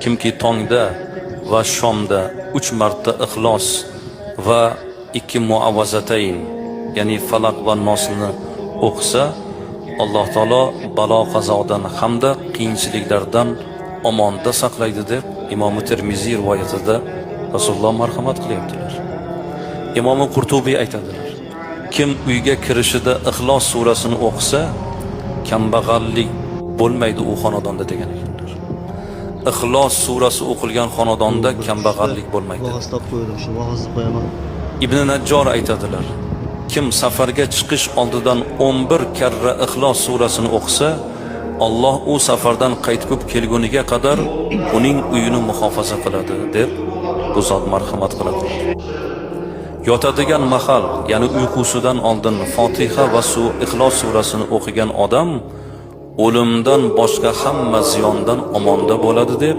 kimki tongda va shomda 3 marta ixlos va 2 muavvazatayn, ya'ni falaq va nosni o'qisa, Alloh taolo balo qazodan hamda qiyinchiliklardan omonda saqlaydi deb Imom Termiziy rivoyatida Rasululloh marhamat qilyaptilar. Imom Qurtubiy aytadilar: kim uyga kirishida Ixlos surasini o'qisa, kambag'allik bo'lmaydi u xonadonda degan ekanlar. Ixlos surasi o'qilgan xonadonda kambag'allik bo'lmaydi. Ibn Najjor aytadilar: kim safarga chiqish oldidan 11 karra Ixlos surasini o'qisa, Alloh u safardan qaytib kelguniga qadar uning uyini muhofaza qiladi deb bu zot marhamat qiladi. Yotadigan mahal, ya'ni uyqusidan oldin Fotiha va Ixlos surasini o'qigan odam o'limdan boshqa hamma ziyondan omonda bo'ladi deb